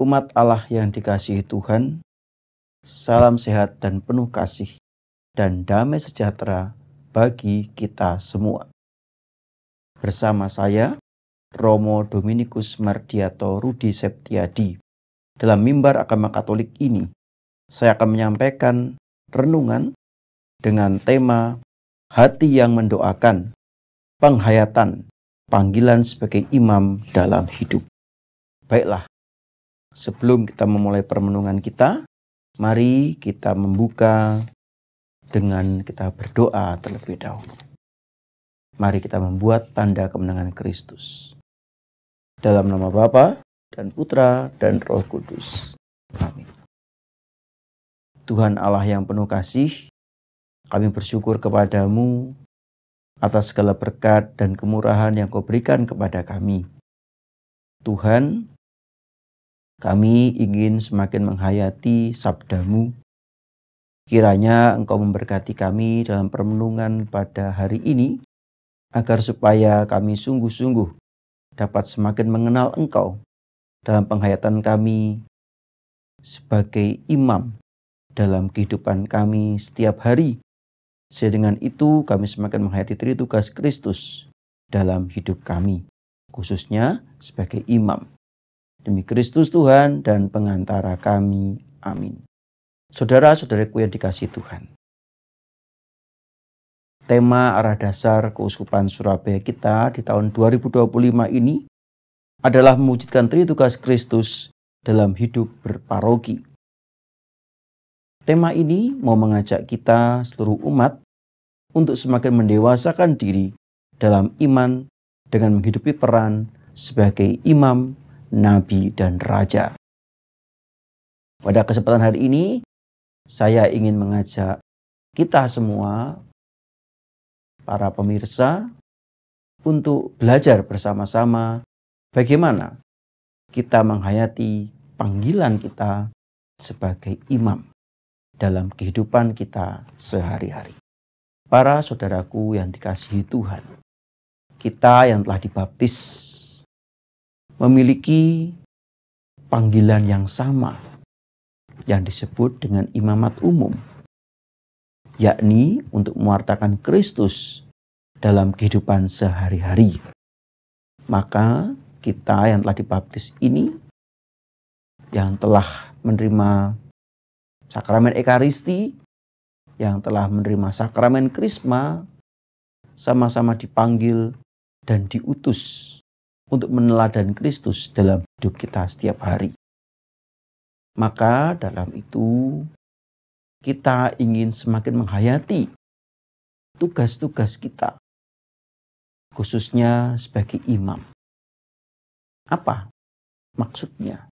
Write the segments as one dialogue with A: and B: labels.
A: Umat Allah yang dikasihi Tuhan, salam sehat dan penuh kasih dan damai sejahtera bagi kita semua. Bersama saya, Romo Dominikus Mardiato Rudi Septiadi. Dalam mimbar agama Katolik ini, saya akan menyampaikan renungan dengan tema Hati yang Mendoakan, Penghayatan, Panggilan sebagai Imam dalam Hidup. Baiklah, sebelum kita memulai permenungan kita, mari kita membuka dengan kita berdoa terlebih dahulu. Mari kita membuat tanda kemenangan Kristus. Dalam nama Bapa dan Putra dan Roh Kudus. Amin. Tuhan Allah yang penuh kasih, kami bersyukur kepadamu atas segala berkat dan kemurahan yang Kau berikan kepada kami. Tuhan, kami ingin semakin menghayati sabda-Mu. Kiranya Engkau memberkati kami dalam permenungan pada hari ini, agar supaya kami sungguh-sungguh dapat semakin mengenal Engkau dalam penghayatan kami sebagai imam dalam kehidupan kami setiap hari. Sehingga dengan itu kami semakin menghayati Tritugas Kristus dalam hidup kami, khususnya sebagai imam. Demi Kristus Tuhan dan pengantara kami. Amin. Saudara-saudaraku yang dikasihi Tuhan. Tema arah dasar Keuskupan Surabaya kita di tahun 2025 ini adalah mewujudkan Tritugas Kristus dalam hidup berparoki. Tema ini mau mengajak kita seluruh umat untuk semakin mendewasakan diri dalam iman dengan menghidupi peran sebagai imam, nabi, dan raja. Pada kesempatan hari ini, saya ingin mengajak kita semua, para pemirsa, untuk belajar bersama-sama bagaimana kita menghayati panggilan kita sebagai imam dalam kehidupan kita sehari-hari. Para saudaraku yang dikasihi Tuhan, kita yang telah dibaptis memiliki panggilan yang sama yang disebut dengan imamat umum, yakni untuk mewartakan Kristus dalam kehidupan sehari-hari. Maka kita yang telah dibaptis ini, yang telah menerima sakramen Ekaristi, yang telah menerima sakramen Krisma, sama-sama dipanggil dan diutus untuk meneladan Kristus dalam hidup kita setiap hari. Maka dalam itu kita ingin semakin menghayati tugas-tugas kita, khususnya sebagai imam. Apa maksudnya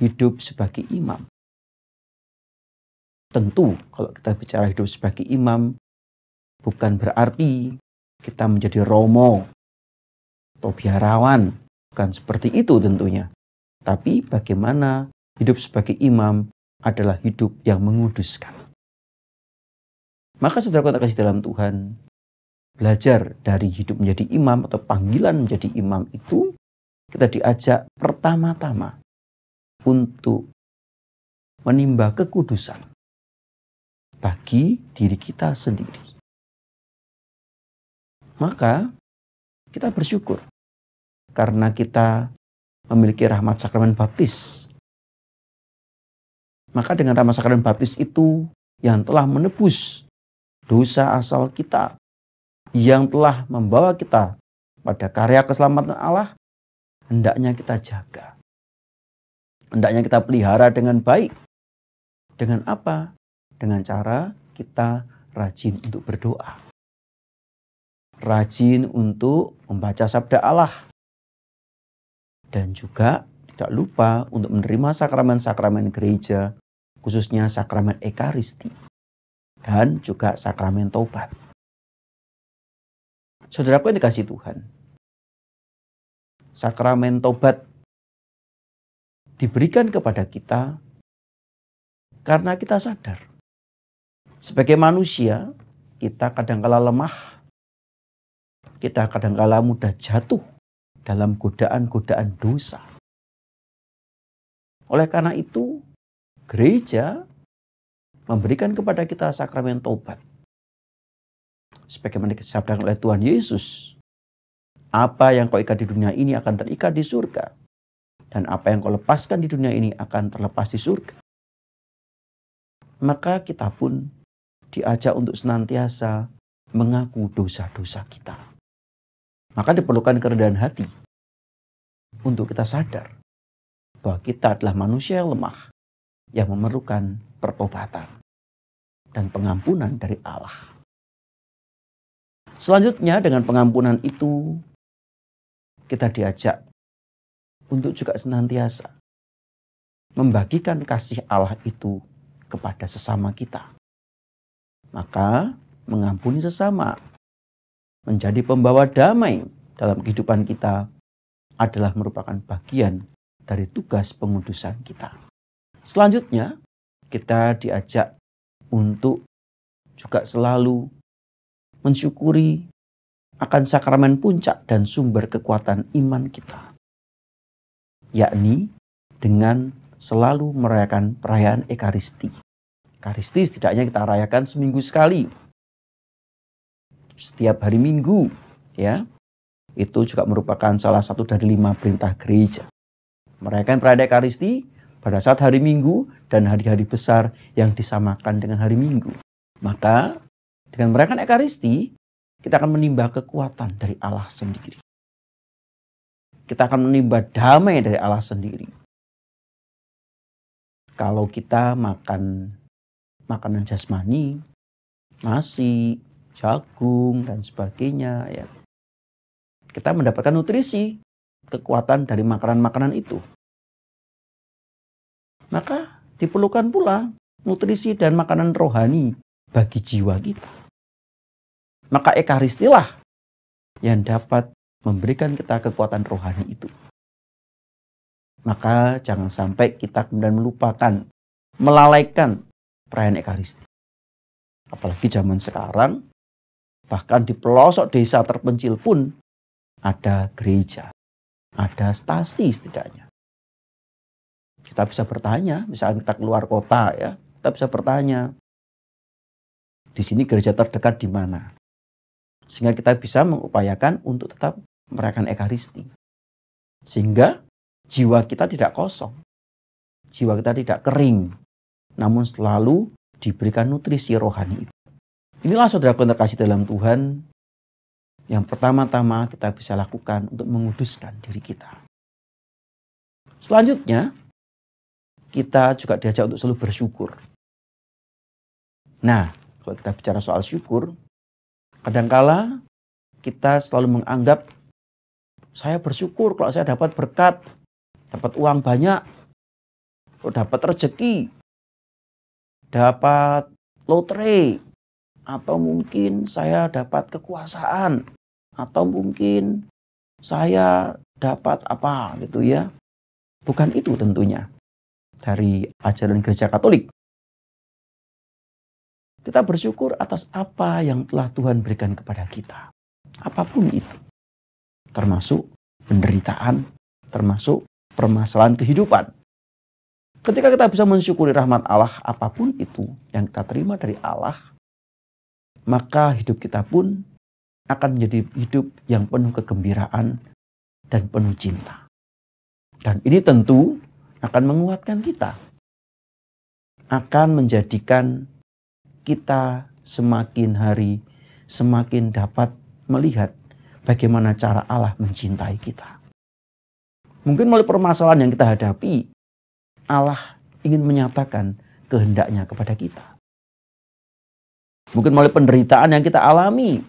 A: hidup sebagai imam? Tentu kalau kita bicara hidup sebagai imam, bukan berarti kita menjadi romo atau biarawan. Bukan seperti itu tentunya. Tapi bagaimana hidup sebagai imam adalah hidup yang menguduskan. Maka saudara kasih dalam Tuhan, belajar dari hidup menjadi imam atau panggilan menjadi imam itu, kita diajak pertama-tama untuk menimba kekudusan bagi diri kita sendiri. Maka kita bersyukur karena kita memiliki rahmat sakramen baptis. Maka dengan rahmat sakramen baptis itu yang telah menebus dosa asal kita, yang telah membawa kita pada karya keselamatan Allah, hendaknya kita jaga. Hendaknya kita pelihara dengan baik. Dengan apa? Dengan cara kita rajin untuk berdoa. Rajin untuk membaca sabda Allah. Dan juga tidak lupa untuk menerima sakramen-sakramen gereja, khususnya sakramen Ekaristi. Dan juga sakramen taubat. Saudaraku yang dikasihi Tuhan, sakramen taubat diberikan kepada kita karena kita sadar sebagai manusia kita kadangkala lemah, kita kadangkala mudah jatuh dalam godaan-godaan dosa. Oleh karena itu, gereja memberikan kepada kita sakramen tobat. Sebagaimana disabdakan oleh Tuhan Yesus, apa yang kau ikat di dunia ini akan terikat di surga. Dan apa yang kau lepaskan di dunia ini akan terlepas di surga. Maka kita pun diajak untuk senantiasa mengaku dosa-dosa kita. Maka diperlukan kerendahan hati untuk kita sadar bahwa kita adalah manusia yang lemah, yang memerlukan pertobatan dan pengampunan dari Allah. Selanjutnya, dengan pengampunan itu kita diajak untuk juga senantiasa membagikan kasih Allah itu kepada sesama kita. Maka mengampuni sesama, menjadi pembawa damai dalam kehidupan kita adalah merupakan bagian dari tugas pengudusan kita. Selanjutnya, kita diajak untuk juga selalu mensyukuri akan sakramen puncak dan sumber kekuatan iman kita, yakni dengan selalu merayakan perayaan Ekaristi. Ekaristi setidaknya kita rayakan seminggu sekali, setiap hari Minggu, ya. Itu juga merupakan salah satu dari 5 perintah gereja. Merayakan perayaan Ekaristi pada saat hari Minggu dan hari-hari besar yang disamakan dengan hari Minggu. Maka dengan merayakan Ekaristi, kita akan menimba kekuatan dari Allah sendiri. Kita akan menimba damai dari Allah sendiri. Kalau kita makan makanan jasmani, nasi, jagung, dan sebagainya, ya, kita mendapatkan nutrisi, kekuatan dari makanan-makanan itu. Maka diperlukan pula nutrisi dan makanan rohani bagi jiwa kita. Maka Ekaristilah yang dapat memberikan kita kekuatan rohani itu. Maka jangan sampai kita kemudian melupakan, melalaikan perayaan Ekaristi. Apalagi zaman sekarang, bahkan di pelosok desa terpencil pun ada gereja, ada stasi setidaknya. Kita bisa bertanya, misalnya kita keluar kota, ya, kita bisa bertanya, di sini gereja terdekat di mana? Sehingga kita bisa mengupayakan untuk tetap merayakan Ekaristi. Sehingga jiwa kita tidak kosong, jiwa kita tidak kering, namun selalu diberikan nutrisi rohani itu. Inilah saudara terkasih dalam Tuhan, yang pertama-tama kita bisa lakukan untuk menguduskan diri kita. Selanjutnya, kita juga diajak untuk selalu bersyukur. Nah, kalau kita bicara soal syukur, kadangkala kita selalu menganggap, saya bersyukur kalau saya dapat berkat, dapat uang banyak, dapat rezeki, dapat lotre, atau mungkin saya dapat kekuasaan, atau mungkin saya dapat apa gitu ya. Bukan itu tentunya dari ajaran Gereja Katolik. Kita bersyukur atas apa yang telah Tuhan berikan kepada kita. Apapun itu. Termasuk penderitaan, termasuk permasalahan kehidupan. Ketika kita bisa mensyukuri rahmat Allah, apapun itu yang kita terima dari Allah, maka hidup kita pun akan menjadi hidup yang penuh kegembiraan dan penuh cinta. Dan ini tentu akan menguatkan kita. Akan menjadikan kita semakin hari semakin dapat melihat bagaimana cara Allah mencintai kita. Mungkin melalui permasalahan yang kita hadapi, Allah ingin menyatakan kehendaknya kepada kita. Mungkin melalui penderitaan yang kita alami,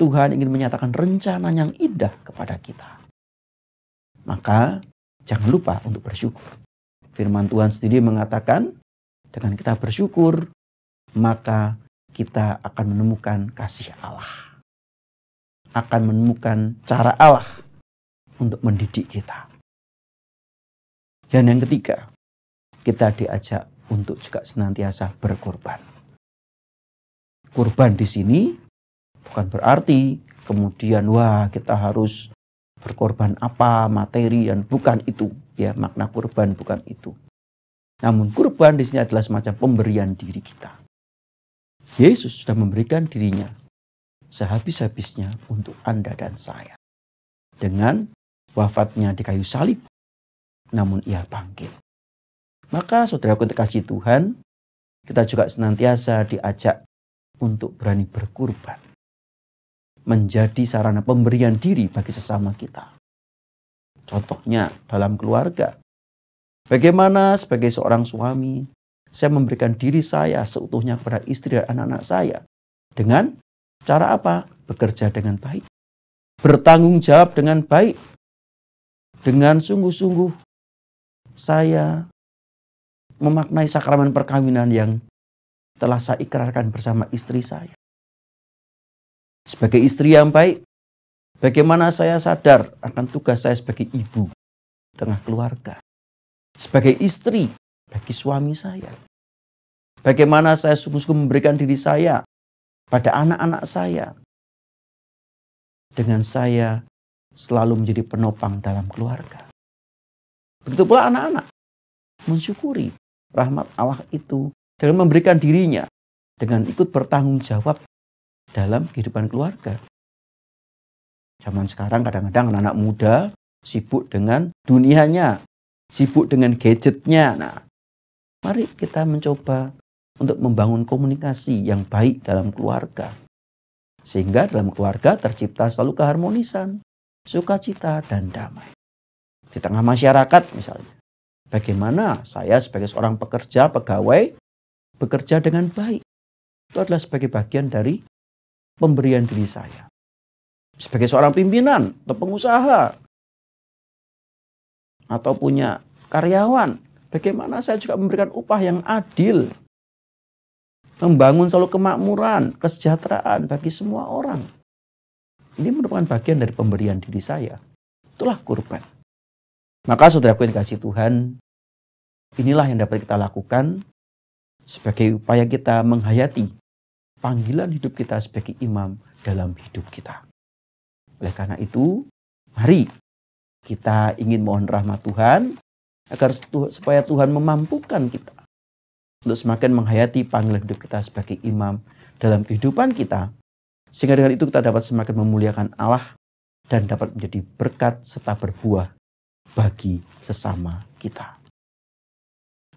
A: Tuhan ingin menyatakan rencana yang indah kepada kita. Maka jangan lupa untuk bersyukur. Firman Tuhan sendiri mengatakan, dengan kita bersyukur, maka kita akan menemukan kasih Allah. Akan menemukan cara Allah untuk mendidik kita. Dan yang ketiga, kita diajak untuk juga senantiasa berkorban. Kurban di sini bukan berarti kemudian kita harus berkorban apa, materi, dan bukan itu. Ya, makna kurban bukan itu. Namun kurban di sini adalah semacam pemberian diri kita. Yesus sudah memberikan dirinya sehabis-habisnya untuk Anda dan saya. Dengan wafatnya di kayu salib, namun ia bangkit. Maka saudaraku yang dikasihi Tuhan, kita juga senantiasa diajak untuk berani berkurban. Menjadi sarana pemberian diri bagi sesama kita. Contohnya dalam keluarga. Bagaimana sebagai seorang suami, saya memberikan diri saya seutuhnya kepada istri dan anak-anak saya. Dengan cara apa? Bekerja dengan baik. Bertanggung jawab dengan baik. Dengan sungguh-sungguh saya memaknai sakramen perkawinan yang telah saya ikrarkan bersama istri saya. Sebagai istri yang baik, bagaimana saya sadar akan tugas saya sebagai ibu di tengah keluarga. Sebagai istri bagi suami saya. Bagaimana saya sungguh-sungguh memberikan diri saya pada anak-anak saya. Dengan saya selalu menjadi penopang dalam keluarga. Begitu pula anak-anak mensyukuri rahmat Allah itu dengan memberikan dirinya dengan ikut bertanggung jawab dalam kehidupan keluarga. Zaman sekarang kadang-kadang anak-anak muda sibuk dengan dunianya, sibuk dengan gadgetnya. Nah, mari kita mencoba untuk membangun komunikasi yang baik dalam keluarga. Sehingga dalam keluarga tercipta selalu keharmonisan, sukacita, dan damai. Di tengah masyarakat misalnya, bagaimana saya sebagai seorang pekerja, pegawai, bekerja dengan baik. Itu adalah sebagai bagian dari pemberian diri saya. Sebagai seorang pimpinan atau pengusaha atau punya karyawan, bagaimana saya juga memberikan upah yang adil, membangun selalu kemakmuran, kesejahteraan bagi semua orang. Ini merupakan bagian dari pemberian diri saya. Itulah kurban. Maka saudaraku yang dikasihi Tuhan, inilah yang dapat kita lakukan sebagai upaya kita menghayati panggilan hidup kita sebagai imam dalam hidup kita. Oleh karena itu, mari kita ingin mohon rahmat Tuhan agar supaya Tuhan memampukan kita untuk semakin menghayati panggilan hidup kita sebagai imam dalam kehidupan kita, sehingga dengan itu kita dapat semakin memuliakan Allah dan dapat menjadi berkat serta berbuah bagi sesama kita.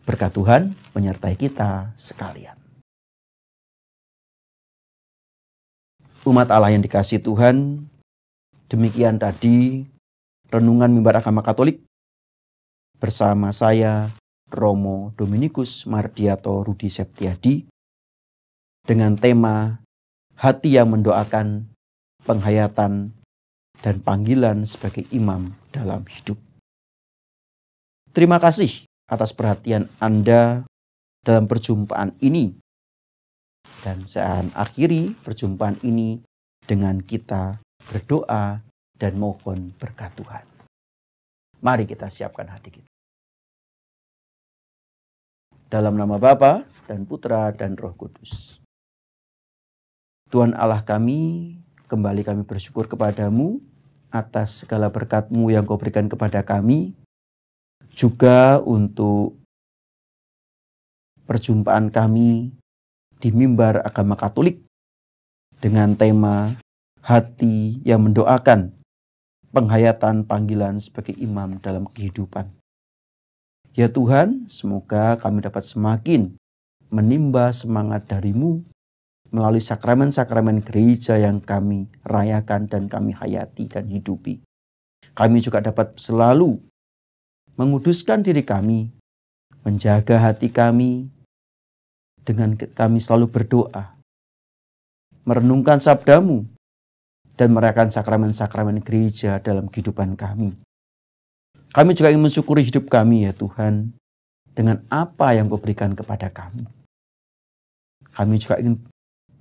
A: Berkat Tuhan menyertai kita sekalian. Umat Allah yang dikasihi Tuhan, demikian tadi renungan mimbar agama Katolik bersama saya, Romo Dominikus Mardiato Rudi Septiadi, dengan tema Hati yang Mendoakan, Penghayatan, dan Panggilan sebagai Imam dalam Hidup. Terima kasih atas perhatian Anda dalam perjumpaan ini. Dan saya akhiri perjumpaan ini dengan kita berdoa dan mohon berkat Tuhan. Mari kita siapkan hati kita. Dalam nama Bapa dan Putra dan Roh Kudus. Tuhan Allah kami, kembali kami bersyukur kepadamu atas segala berkat-Mu yang Kau berikan kepada kami. Juga untuk perjumpaan kami di mimbar agama Katolik dengan tema Hati yang Mendoakan, Penghayatan Panggilan sebagai Imam dalam Kehidupan. Ya Tuhan, semoga kami dapat semakin menimba semangat dari-Mu melalui sakramen-sakramen gereja yang kami rayakan dan kami hayati dan hidupi. Kami juga dapat selalu menguduskan diri kami, menjaga hati kami, dengan kami selalu berdoa, merenungkan sabda-Mu, dan merayakan sakramen-sakramen gereja dalam kehidupan kami. Kami juga ingin mensyukuri hidup kami ya Tuhan, dengan apa yang Kau berikan kepada kami. Kami juga ingin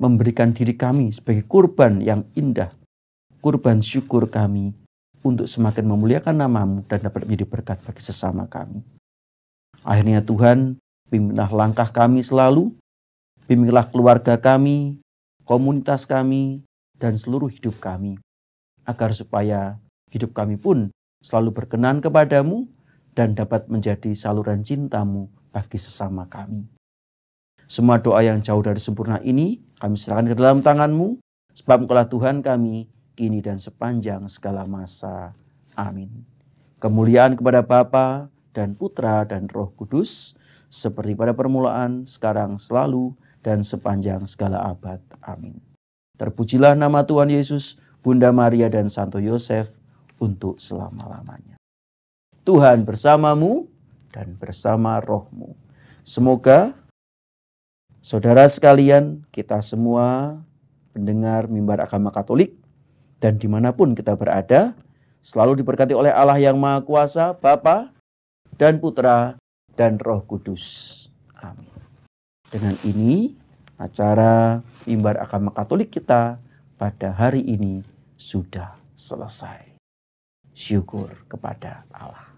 A: memberikan diri kami sebagai kurban yang indah, kurban syukur kami, untuk semakin memuliakan nama-Mu dan dapat menjadi berkat bagi sesama kami. Akhirnya Tuhan, pimpinlah langkah kami selalu, pimpinlah keluarga kami, komunitas kami, dan seluruh hidup kami, agar supaya hidup kami pun selalu berkenan kepada-Mu dan dapat menjadi saluran cinta-Mu bagi sesama kami. Semua doa yang jauh dari sempurna ini kami serahkan ke dalam tangan-Mu, sebab Engkaulah Tuhan kami, kini dan sepanjang segala masa. Amin. Kemuliaan kepada Bapa dan Putra dan Roh Kudus, seperti pada permulaan, sekarang, selalu, dan sepanjang segala abad. Amin. Terpujilah nama Tuhan Yesus, Bunda Maria dan Santo Yosef, untuk selama-lamanya. Tuhan bersamamu dan bersama rohmu. Semoga saudara sekalian, kita semua pendengar mimbar agama Katolik, dan dimanapun kita berada, selalu diberkati oleh Allah yang Maha Kuasa, Bapa dan Putra dan Roh Kudus. Amin. Dengan ini, acara mimbar agama Katolik kita pada hari ini sudah selesai. Syukur kepada Allah.